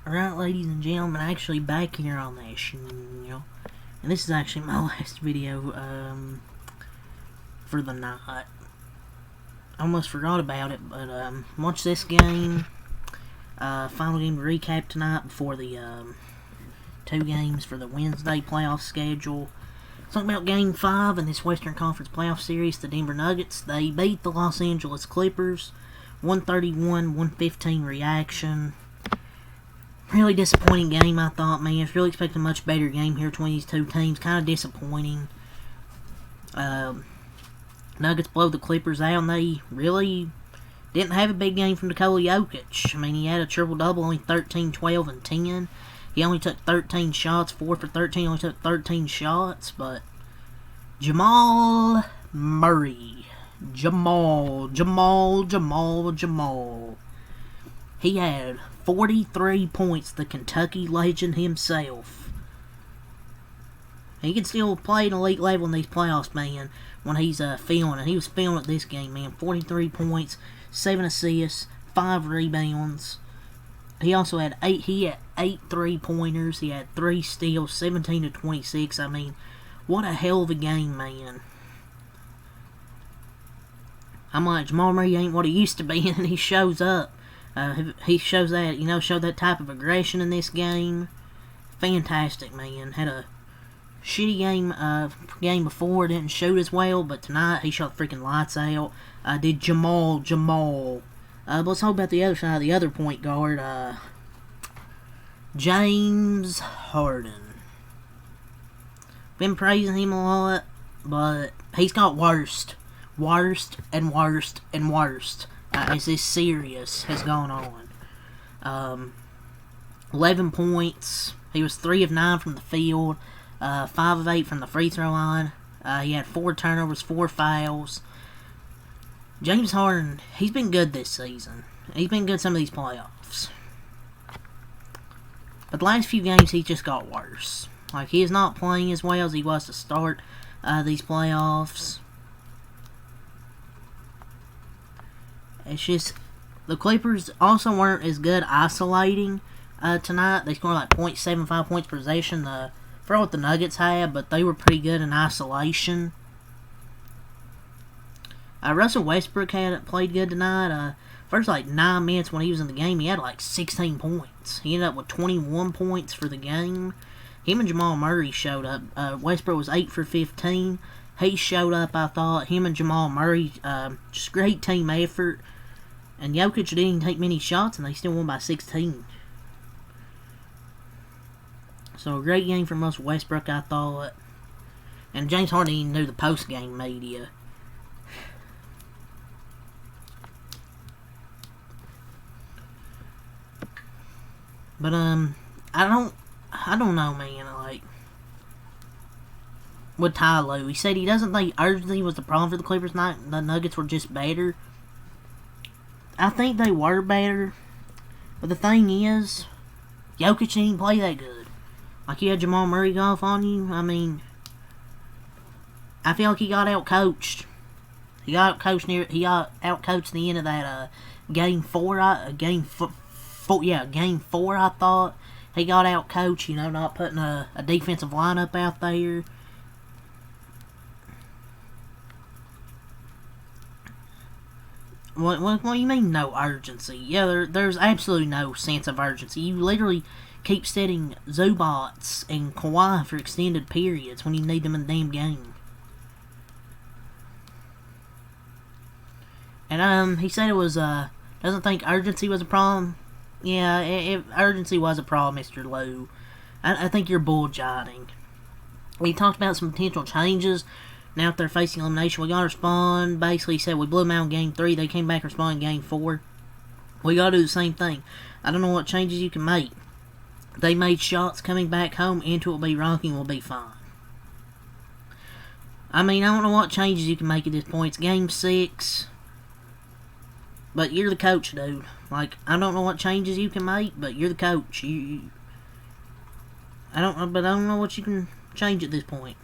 Alright, ladies and gentlemen, actually back here on this channel, and this is actually my last video, for the night. I almost forgot about it, but, watch this game, final game to recap tonight before the, 2 games for the Wednesday playoff schedule. Talking about Game 5 in this Western Conference playoff series, the Denver Nuggets. They beat the Los Angeles Clippers, 131-115 reaction. Really disappointing game, I thought, man. I was really expecting a much better game here between these two teams. Kind of disappointing. Nuggets blow the Clippers out, and they really didn't have a big game from Nikola Jokic. I mean, he had a triple-double, only 13, 12, and 10. He only took 13 shots, 4 for 13, only took 13 shots, but Jamal Murray. Jamal. He had 43 points, the Kentucky legend himself. He can still play at an elite level in these playoffs, man, when he's feeling it. He was feeling it this game, man. 43 points, 7 assists, 5 rebounds. He also had 8 3-pointers. He had 3 steals, 17 to 26. I mean, what a hell of a game, man. I'm like, Jamal Murray ain't what he used to be, and he shows up. He shows that, showed that type of aggression in this game. Fantastic, man. Had a shitty game before, didn't shoot as well, but tonight he shot freaking lights out. Did Jamal. But let's talk about the other side, the other point guard, James Harden. Been praising him a lot, but he's got worst as this series has gone on. 11 points. He was 3 of 9 from the field, 5 of 8 from the free throw line. He had 4 turnovers, 4 fouls. James Harden, he's been good this season. He's been good some of these playoffs. But the last few games, he just got worse. Like, he is not playing as well as he was to start these playoffs. It's just, the Clippers also weren't as good isolating tonight. They scored like 0.75 points per possession for what the Nuggets had, but they were pretty good in isolation. Russell Westbrook played good tonight. First 9 minutes when he was in the game, he had 16 points. He ended up with 21 points for the game. Him and Jamal Murray showed up. Westbrook was 8 for 15. He showed up, I thought. Him and Jamal Murray, just great team effort. And Jokic didn't take many shots, and they still won by 16. So, a great game from Russell Westbrook, I thought. And James Harden even knew the post-game media. But, I don't know, man, with Ty Lue, he said he doesn't think urgency was the problem for the Clippers tonight. The Nuggets were just better. I think they were better, but the thing is, Jokic didn't play that good. You had Jamal Murray go off on you. I mean, I feel like he got out-coached. He got out-coached the end of that game 4. Game 4, I thought. He got out-coached, not putting a defensive lineup out there. What do you mean, no urgency? Yeah, there's absolutely no sense of urgency. You literally keep setting Zubats and Kawhi for extended periods when you need them in the damn game. And, he said it was, doesn't think urgency was a problem. Yeah, if urgency was a problem, Mr. Lue, I think you're bullshitting. We talked about some potential changes. Now if they're facing elimination, we gotta respond. Basically, he said we blew them out in Game 3. They came back and responded in Game 4. We gotta do the same thing. I don't know what changes you can make. They made shots coming back home. Into it will be rocking. Will be fine. I mean, I don't know what changes you can make at this point. It's Game 6. But you're the coach, dude. I don't know what changes you can make, but you're the coach. I don't know what you can change at this point.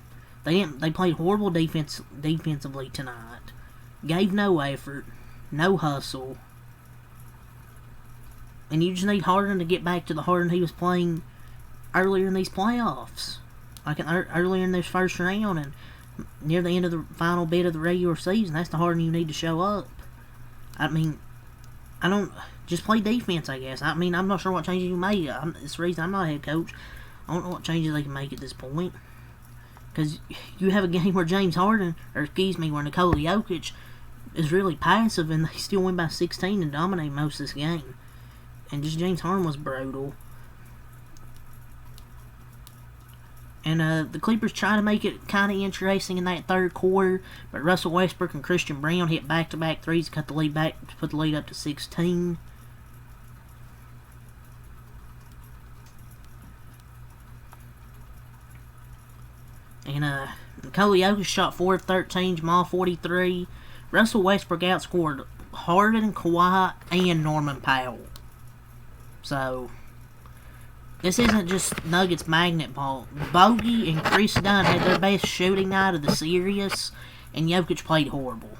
They played horrible defensively tonight. Gave no effort, no hustle. And you just need Harden to get back to the Harden he was playing earlier in these playoffs. Like earlier in this first round and near the end of the final bit of the regular season. That's the Harden you need to show up. I mean, I don't... Just play defense, I guess. I mean, I'm not sure what changes you make. It's the reason I'm not a head coach. I don't know what changes they can make at this point. Because you have a game where James Harden, or excuse me, where Nikola Jokic is really passive and they still win by 16 and dominate most of this game. And just James Harden was brutal. And the Clippers try to make it kind of interesting in that third quarter, but Russell Westbrook and Christian Brown hit back-to-back threes to cut the lead back, to put the lead up to 16. And Nikola Jokic shot 4 of 13, Jamal 43. Russell Westbrook outscored Harden, Kawhi, and Norman Powell. So, this isn't just Nuggets magnet ball. Bogey and Chris Dunn had their best shooting night of the series, and Jokic played horrible.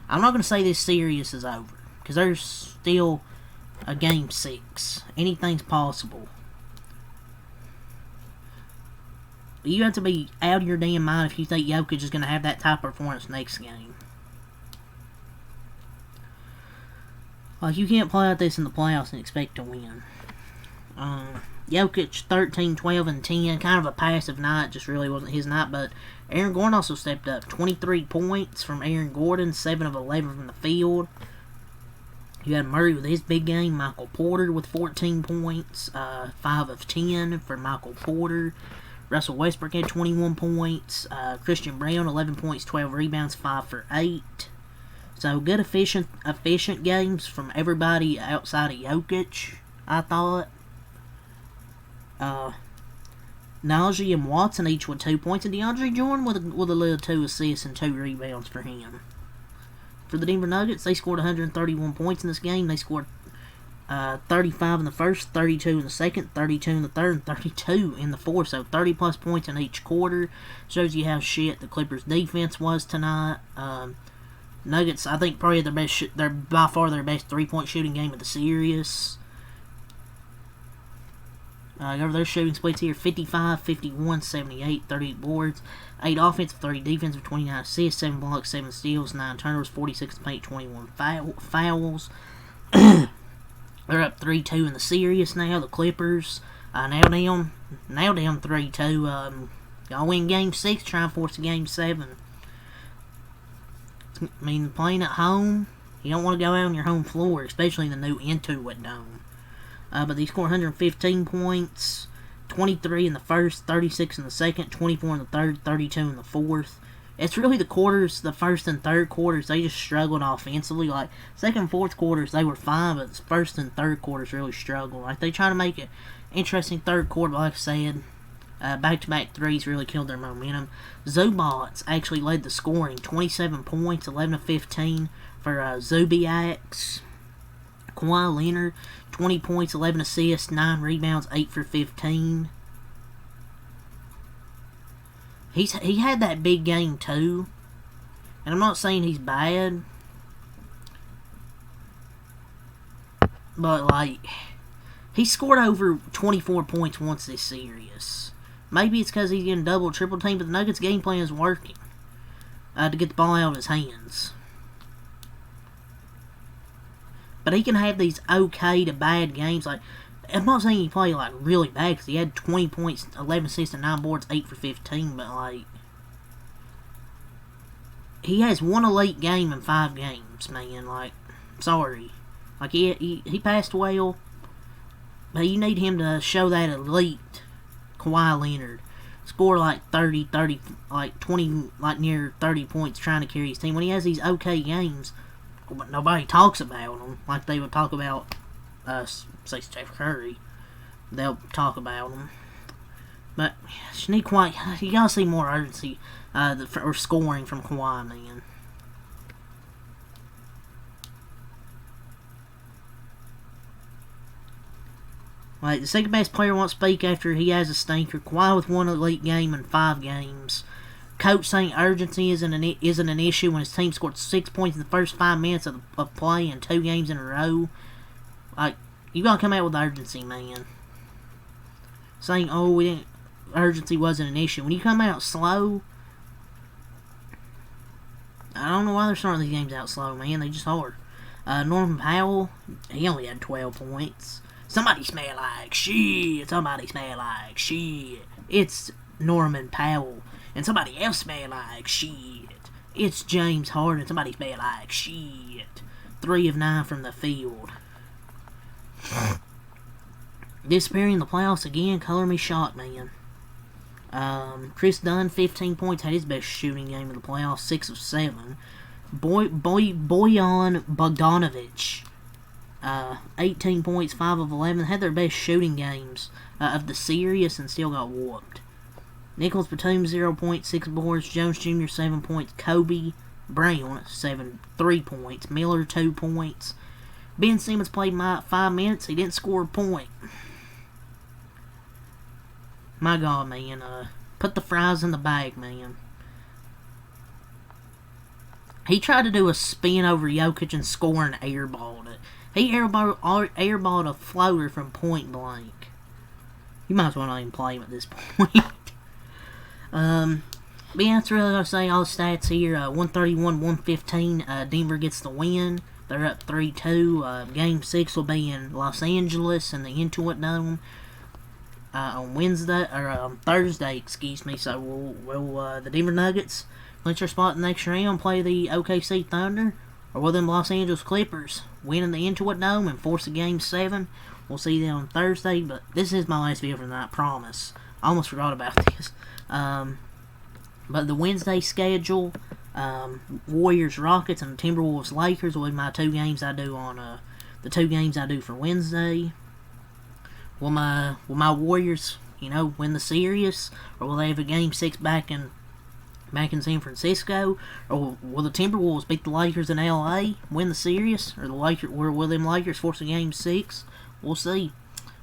I'm not going to say this series is over, because there's still a game 6. Anything's possible. You have to be out of your damn mind if you think Jokic is going to have that type of performance next game. Like, you can't play out this in the playoffs and expect to win. Jokic, 13, 12, and 10. Kind of a passive night. Just really wasn't his night. But Aaron Gordon also stepped up. 23 points from Aaron Gordon. 7 of 11 from the field. You had Murray with his big game. Michael Porter with 14 points. 5 of 10 for Michael Porter. Russell Westbrook had 21 points. Christian Brown, 11 points, 12 rebounds, 5 for 8. So, good, efficient games from everybody outside of Jokic, I thought. Najee and Watson each with 2 points, and DeAndre Jordan with a little 2 assists and 2 rebounds for him. For the Denver Nuggets, they scored 131 points in this game. They scored 35 in the first, 32 in the second, 32 in the third, and 32 in the fourth. So 30-plus points in each quarter. Shows you how shit the Clippers' defense was tonight. Nuggets, I think, probably they're by far their best three-point shooting game of the series. Over their shooting splits here, 55, 51, 78, 38 boards, 8 offensive, 30 defensive, 29 assists, 7 blocks, 7 steals, 9 turnovers, 46 to paint, 21 fouls. They're up 3-2 in the series now, the Clippers. Now down 3-2. Y'all win Game 6, try and force a Game 7. I mean, playing at home, you don't want to go out on your home floor, especially in the new Intuit Dome. But they scored 115 points, 23 in the first, 36 in the second, 24 in the third, 32 in the fourth. It's really the quarters, the first and third quarters, they just struggled offensively. Like, second and fourth quarters, they were fine, but the first and third quarters really struggled. Like, they try to make it interesting third quarter, but like I said, back-to-back threes really killed their momentum. Zubats actually led the scoring, 27 points, 11 of 15 for Zubiaks. Kawhi Leonard, 20 points, 11 assists, 9 rebounds, 8 for 15. He had that big game too, and I'm not saying he's bad, but like, he scored over 24 points once this series. Maybe it's because he's getting double, triple team, but the Nuggets' game plan is working to get the ball out of his hands. But he can have these okay to bad games. Like, I'm not saying he played like really bad because he had 20 points, 11 assists, and 9 boards, 8 for 15. But like, he has one elite game in 5 games, man. Like, sorry, like he passed well, but you need him to show that elite Kawhi Leonard. Score like 30, like 20, like near 30 points trying to carry his team. When he has these okay games, but nobody talks about them like they would talk about, say, Steph Curry. They'll talk about them. But you gotta see more urgency or scoring from Kawhi, man. Like, the second best player won't speak after he has a stinker. Kawhi with one elite game in 5 games. Coach saying urgency isn't an issue when his team scored 6 points in the first 5 minutes of play in 2 games in a row. Like, You gotta come out with urgency, man. Saying, oh, we didn't, urgency wasn't an issue. When you come out slow, I don't know why they're starting these games out slow, man. They just are. Norman Powell, he only had 12 points. Somebody smell like shit. Somebody smell like shit. It's Norman Powell. And somebody else smell like shit. It's James Harden. Somebody smell like shit. 3 of 9 from the field. Disappearing in the playoffs again. Color me shocked, man. Chris Dunn, 15 points, had his best shooting game of the playoffs, 6 of 7. Bojan Bogdanovic, 18 points, 5 of 11, had their best shooting games of the series and still got whooped. Nicholas Batum, 0 points, 6 boards. Jones Jr., 7 points. Kobe Brown, 3 points. Miller, 2 points. Ben Simmons played 5 minutes. He didn't score a point. My God, man. Put the fries in the bag, man. He tried to do a spin over Jokic and score and airballed it. He airballed a floater from point blank. You might as well not even play him at this point. But yeah, that's really all I say. All the stats here. 131-115. Denver gets the win. They're up 3-2. Game 6 will be in Los Angeles in the Intuit Dome on Wednesday or Thursday, excuse me. So will the Denver Nuggets clinch their spot in the next round, play the OKC Thunder, or will them Los Angeles Clippers win in the Intuit Dome and force a Game 7? We'll see that on Thursday. But this is my last video for the night. Promise. I almost forgot about this. But the Wednesday schedule, Warriors Rockets and Timberwolves Lakers will be my 2 games I do on the 2 games I do for Wednesday. Will my Warriors, win the series, or will they have a Game 6 back in San Francisco, or will the Timberwolves beat the Lakers in LA, win the series, or will them Lakers force a Game 6? We'll see.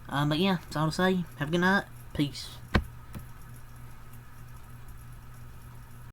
But yeah, that's all to say. Have a good night. Peace.